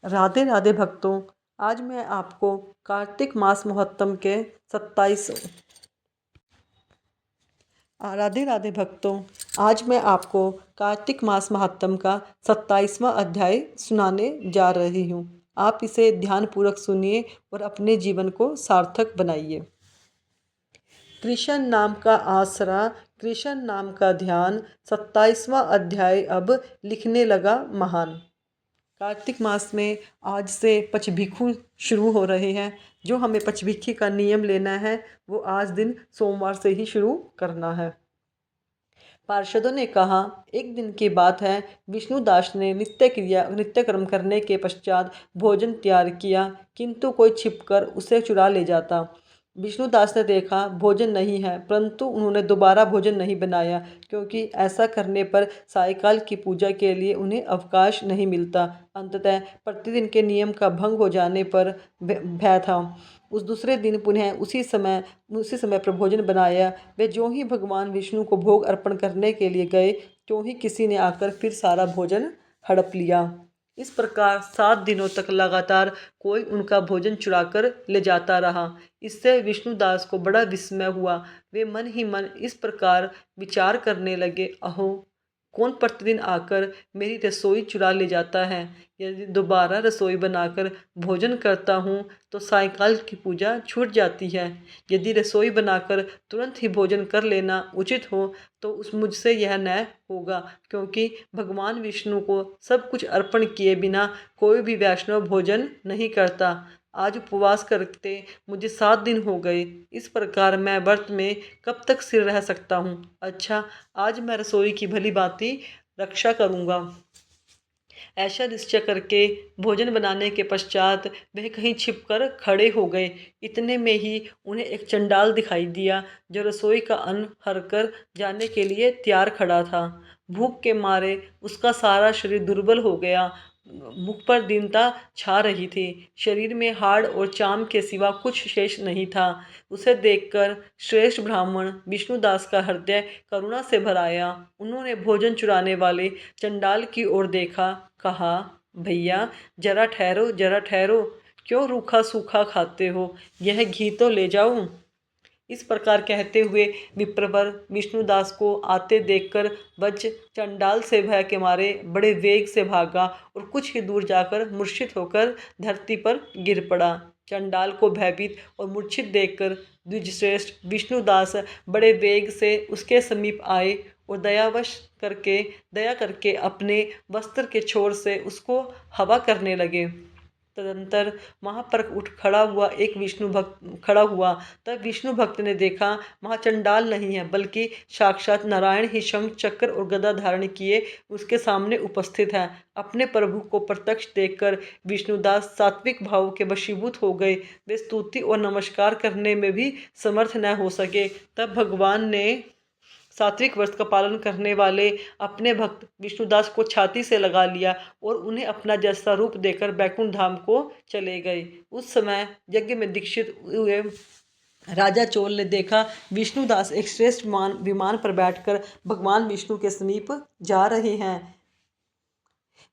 राधे राधे भक्तों। आज मैं आपको कार्तिक मास मुहत्तम के 27 राधे राधे भक्तों। आज मैं आपको कार्तिक मास महात्म का 27वां अध्याय सुनाने जा रही हूँ। आप इसे ध्यानपूर्वक सुनिए और अपने जीवन को सार्थक बनाइए। कृष्ण नाम का आसरा, कृष्ण नाम का ध्यान। 27वां अध्याय अब लिखने लगा महान। कार्तिक मास में आज से पचभिखु शुरू हो रहे हैं। जो हमें पचभिखी का नियम लेना है वो आज दिन सोमवार से ही शुरू करना है। पार्षदों ने कहा, एक दिन की बात है, विष्णुदास ने नित्य कर्म करने के पश्चात भोजन तैयार किया, किंतु कोई छिपकर उसे चुरा ले जाता। विष्णुदास ने देखा भोजन नहीं है, परंतु उन्होंने दोबारा भोजन नहीं बनाया, क्योंकि ऐसा करने पर सायंकाल की पूजा के लिए उन्हें अवकाश नहीं मिलता। अंततः प्रतिदिन के नियम का भंग हो जाने पर भय था। उस दूसरे दिन पुनः उसी समय पर भोजन बनाया। वे ज्यों ही भगवान विष्णु को भोग अर्पण करने के लिए गए, त्यों ही किसी ने आकर फिर सारा भोजन हड़प लिया। इस प्रकार 7 दिनों तक लगातार कोई उनका भोजन चुराकर ले जाता रहा। इससे विष्णुदास को बड़ा विस्मय हुआ। वे मन ही मन इस प्रकार विचार करने लगे, अहो, कौन प्रतिदिन आकर मेरी रसोई चुरा ले जाता है। यदि दोबारा रसोई बनाकर भोजन करता हूँ तो सायंकाल की पूजा छूट जाती है। यदि रसोई बनाकर तुरंत ही भोजन कर लेना उचित हो तो उस मुझसे यह न होगा, क्योंकि भगवान विष्णु को सब कुछ अर्पण किए बिना कोई भी वैष्णव भोजन नहीं करता। आज उपवास करते मुझे 7 दिन हो गए। इस प्रकार मैं व्रत में कब तक स्थिर रह सकता हूँ। अच्छा, आज मैं रसोई की भली भांति रक्षा करूँगा। ऐसा निश्चय करके भोजन बनाने के पश्चात वह कहीं छिपकर खड़े हो गए। इतने में ही उन्हें एक चंडाल दिखाई दिया, जो रसोई का अन्न हरकर जाने के लिए तैयार खड़ा था। भूख के मारे उसका सारा शरीर दुर्बल हो गया। मुख पर दीनता छा रही थी। शरीर में हाड़ और चाम के सिवा कुछ शेष नहीं था। उसे देखकर श्रेष्ठ ब्राह्मण विष्णुदास का हृदय करुणा से भर आया। उन्होंने भोजन चुराने वाले चंडाल की ओर देखा, कहा, भैया जरा ठहरो, जरा ठहरो, क्यों रूखा सूखा खाते हो, यह घी तो ले जाओ। इस प्रकार कहते हुए विप्रवर विष्णुदास को आते देखकर वज्र चंडाल से भय के मारे बड़े वेग से भागा और कुछ ही दूर जाकर मूर्छित होकर धरती पर गिर पड़ा। चंडाल को भयभीत और मूर्छित देखकर द्विजश्रेष्ठ विष्णुदास बड़े वेग से उसके समीप आए और दया करके अपने वस्त्र के छोर से उसको हवा करने लगे। तदंतर वहाँ पर उठ खड़ा हुआ एक विष्णु भक्त खड़ा हुआ। तब विष्णु भक्त ने देखा वहाँ चंडाल नहीं है, बल्कि साक्षात नारायण ही शंख चक्र और गदा धारण किए उसके सामने उपस्थित है। अपने प्रभु को प्रत्यक्ष देखकर विष्णुदास सात्विक भाव के वशीभूत हो गए। वे स्तुति और नमस्कार करने में भी समर्थ न हो सके। तब भगवान ने सात्विक व्रत का पालन करने वाले अपने भक्त विष्णुदास को छाती से लगा लिया और उन्हें अपना जैसा रूप देकर बैकुंठ धाम को चले गए। उस समय यज्ञ में दीक्षित हुए राजा चोल ने देखा विष्णुदास एक श्रेष्ठ विमान पर बैठकर भगवान विष्णु के समीप जा रहे हैं।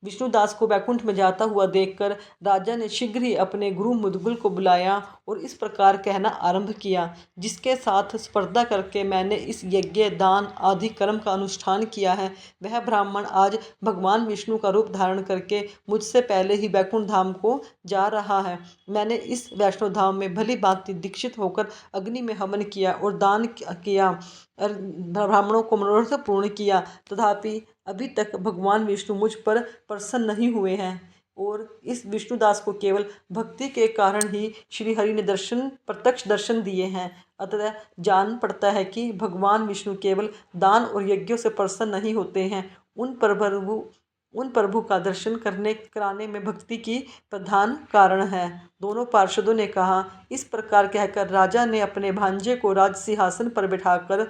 विष्णुदास को वैकुंठ में जाता हुआ देखकर राजा ने शीघ्र ही अपने गुरु मुद्गल को बुलाया और इस प्रकार कहना आरंभ किया, जिसके साथ स्पर्धा करके मैंने इस यज्ञ दान आदि कर्म का अनुष्ठान किया है, वह ब्राह्मण आज भगवान विष्णु का रूप धारण करके मुझसे पहले ही वैकुंठ धाम को जा रहा है। मैंने इस वैष्णव धाम में भली भांति दीक्षित होकर अग्नि में हवन किया और दान किया और ब्राह्मणों को मनोरथ पूर्ण किया, तथापि अभी तक भगवान विष्णु मुझ पर प्रसन्न नहीं हुए हैं और इस विष्णुदास को केवल भक्ति के कारण ही श्री हरि ने प्रत्यक्ष दर्शन दिए हैं। अतः जान पड़ता है कि भगवान विष्णु केवल दान और यज्ञों से प्रसन्न नहीं होते हैं, उन प्रभु का दर्शन कराने में भक्ति की प्रधान कारण है। दोनों पार्षदों ने कहा। इस प्रकार कहकर राजा ने अपने भांजे को राज सिंहासन पर बिठाकर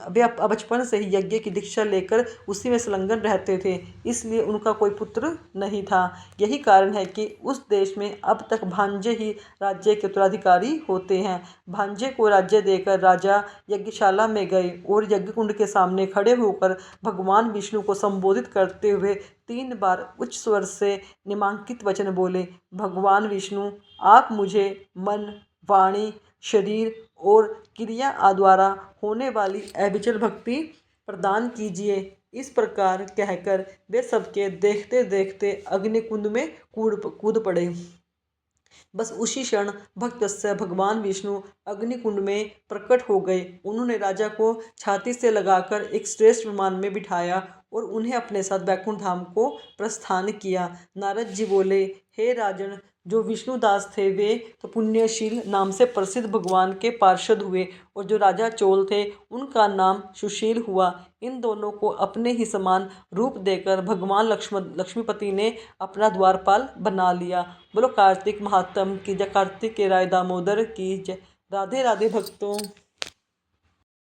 वे बचपन से ही यज्ञ की दीक्षा लेकर उसी में संलग्न रहते थे, इसलिए उनका कोई पुत्र नहीं था। यही कारण है कि उस देश में अब तक भांजे ही राज्य के उत्तराधिकारी होते हैं। भांजे को राज्य देकर राजा यज्ञशाला में गए और यज्ञ कुंड के सामने खड़े होकर भगवान विष्णु को संबोधित करते हुए 3 बार उच्च स्वर से निम्नांकित वचन बोले। भगवान विष्णु, आप मुझे मन, वाणी, शरीर और क्रिया द्वारा होने वाली अविचल भक्ति प्रदान कीजिए। इस प्रकार कहकर वे सबके देखते देखते अग्निकुंड में कूद पड़े। बस उसी क्षण भक्तस्य भगवान विष्णु अग्निकुंड में प्रकट हो गए। उन्होंने राजा को छाती से लगाकर एक श्रेष्ठ विमान में बिठाया और उन्हें अपने साथ बैकुंठ धाम को प्रस्थान किया। नारद जी बोले, हे राजन, जो विष्णुदास थे वे तो पुण्यशील नाम से प्रसिद्ध भगवान के पार्षद हुए और जो राजा चोल थे उनका नाम सुशील हुआ। इन दोनों को अपने ही समान रूप देकर भगवान लक्ष्मीपति ने अपना द्वारपाल बना लिया। बोलो कार्तिक महात्म की जय, कार्तिक के राय दामोदर की जय। राधे राधे भक्तों।